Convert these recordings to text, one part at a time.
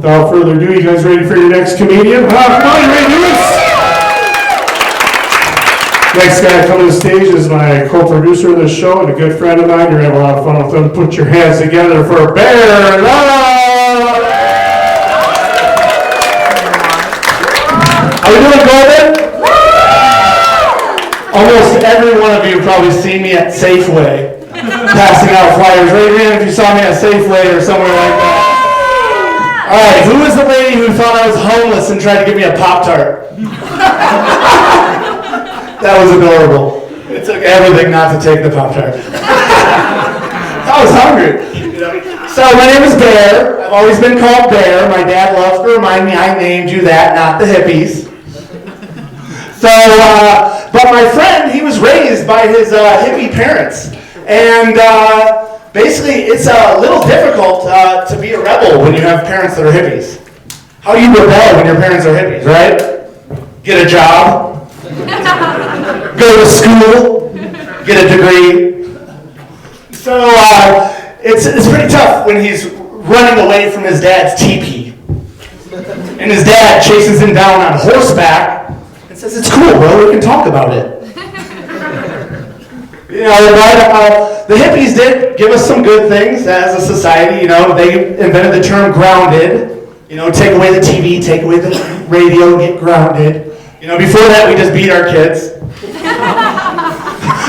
without further ado, you guys ready for your next comedian? Come on, you ready to do this? Next guy coming to the stage is my co-producer of the show and a good friend of mine. You're going to have a lot of fun with him. Put your hands together for Bear Love! Are we doing golden? Almost every one of you probably seen me at Safeway passing out flyers. Raise your hand if you saw me at Safeway or somewhere like that. All right, who was the lady who thought I was homeless and tried to give me a Pop-Tart? That was adorable. It took everything not to take the Pop-Tart. I was hungry. So my name is Bear. I've always been called Bear. My dad loves to remind me I named you that, not the hippies. So, but my friend, he was raised by his hippie parents. And basically, it's a little difficult to be a rebel when you have parents that are hippies. How do you rebel when your parents are hippies, right? Get a job. Go to school, get a degree. So it's pretty tough when he's running away from his dad's teepee. And his dad chases him down on horseback and says, "It's cool, bro, we can talk about it." You know, the hippies did give us some good things as a society. You know, they invented the term grounded. You know, take away the TV, take away the radio, get grounded. You know, before that, we just beat our kids.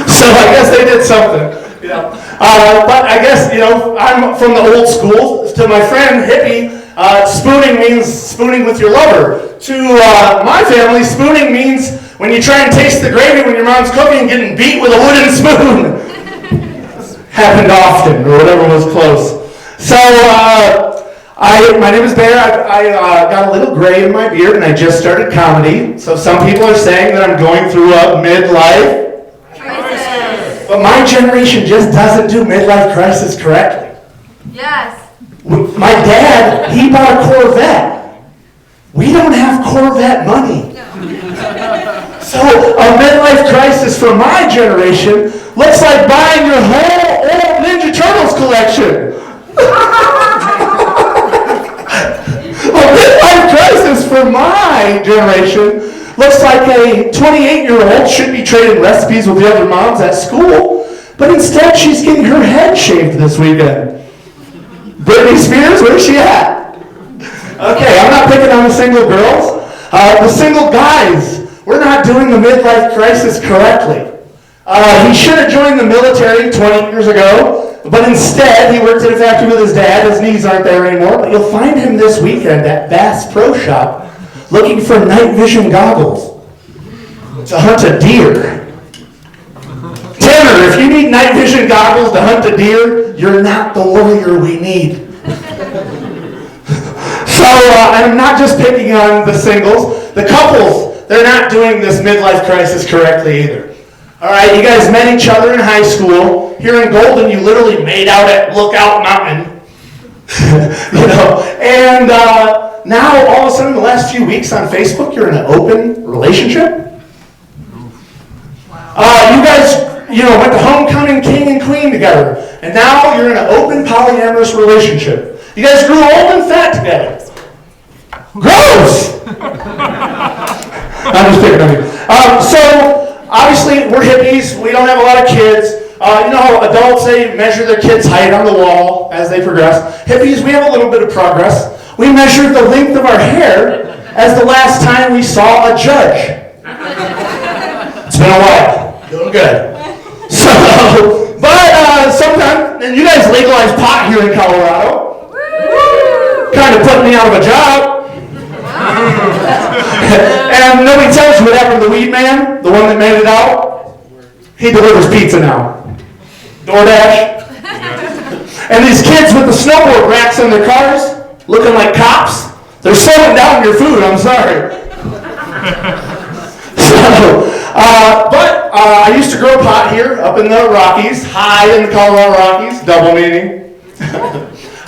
So I guess they did something. You know. But I guess, you know, I'm from the old school. To my friend, hippie, spooning means spooning with your lover. To my family, spooning means when you try and taste the gravy when your mom's cooking, getting beat with a wooden spoon. Happened often, or whatever was close. So, my name is Bear. I got a little gray in my beard, and I just started comedy. So some people are saying that I'm going through a midlife crisis. But my generation just doesn't do midlife crisis correctly. Yes. My dad, he bought a Corvette. We don't have Corvette money. So a midlife crisis for my generation looks like buying your whole old Ninja Turtles collection. A midlife crisis for my generation looks like a 28-year-old should be trading recipes with the other moms at school, but instead she's getting her head shaved this weekend. Britney Spears, where's she at? Okay, I'm not picking on the single girls. The single guys, we're not doing the midlife crisis correctly. He should have joined the military 20 years ago, but instead he works at a factory with his dad. His knees aren't there anymore, but you'll find him this weekend at Bass Pro Shop looking for night vision goggles to hunt a deer. Tanner, if you need night vision goggles to hunt a deer, you're not the warrior we need. So I'm not just picking on the singles. The couples, they're not doing this midlife crisis correctly either. All right, you guys met each other in high school. Here in Golden, you literally made out at Lookout Mountain. You know, and now all of a sudden, the last few weeks on Facebook, you're in an open relationship. You guys, you know, went to homecoming king and queen together, and now you're in an open polyamorous relationship. You guys grew old and fat together. Gross! I'm just picking on you. So, obviously, we're hippies. We don't have a lot of kids. You know how adults, they measure their kids' height on the wall as they progress. Hippies, we have a little bit of progress. We measured the length of our hair as the last time we saw a judge. It's been a while. Doing good. So, but sometimes, and you guys legalize pot here in Colorado. Kind of putting me out of a job. And nobody tells you what happened to the weed man, the one that made it out. He delivers pizza now. DoorDash. And these kids with the snowboard racks in their cars, looking like cops, they're slowing down your food, I'm sorry. So, but I used to grow pot here up in the Rockies, high in the Colorado Rockies, double meaning.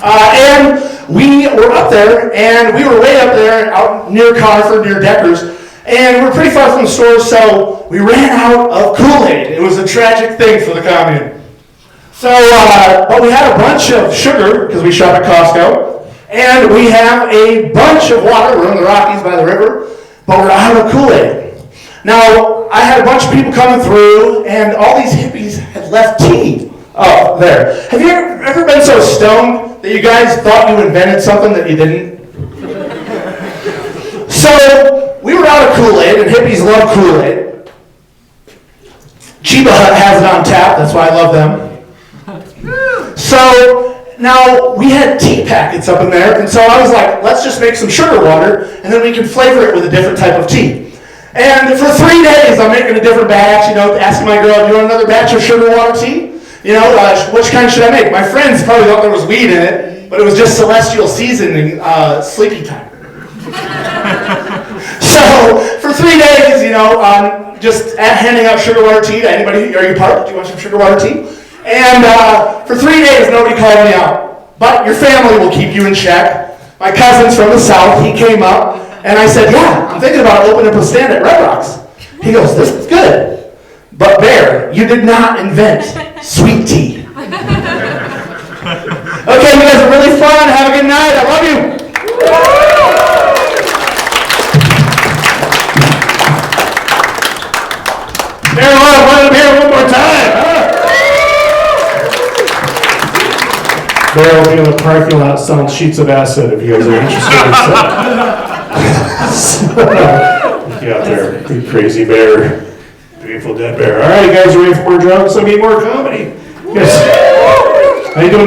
And we were up there, and we were way up there, out near Coniford, near Deckers, and we're pretty far from the stores, so we ran out of Kool-Aid. It was a tragic thing for the commune. So, but we had a bunch of sugar, because we shop at Costco, And we have a bunch of water. We're in the Rockies by the river, but we're out of Kool-Aid. Now, I had a bunch of people coming through, and all these hippies had left tea up there. Have you ever been so stoned that you guys thought you invented something that you didn't? So, we were out of Kool-Aid, and hippies love Kool-Aid. Chiba Hut has it on tap, that's why I love them. So, now, we had tea packets up in there, and so I was like, let's just make some sugar water, and then we can flavor it with a different type of tea. And for 3 days, I'm making a different batch, asking my girl, do you want another batch of sugar water tea? Which kind should I make? My friends probably thought there was weed in it, but it was just celestial seasoning, sleepy time. So, for 3 days, just handing out sugar water tea to anybody. Are you part? Do you want some sugar water tea? And for 3 days, nobody called me out. But your family will keep you in check. My cousin's from the South, he came up, and I said, yeah, I'm thinking about opening up a stand at Red Rocks. He goes, this is good. But Bear, you did not invent sweet tea. Okay, you guys are really fun. Have a good night. I love you. Bear, run up here one more time. Bear will be in the parking lot selling sheets of acid if you guys are interested. Get out there, you crazy bear. Beautiful dead bear. All right, you guys ready for more drugs? Let me more comedy. Yes. How you doing?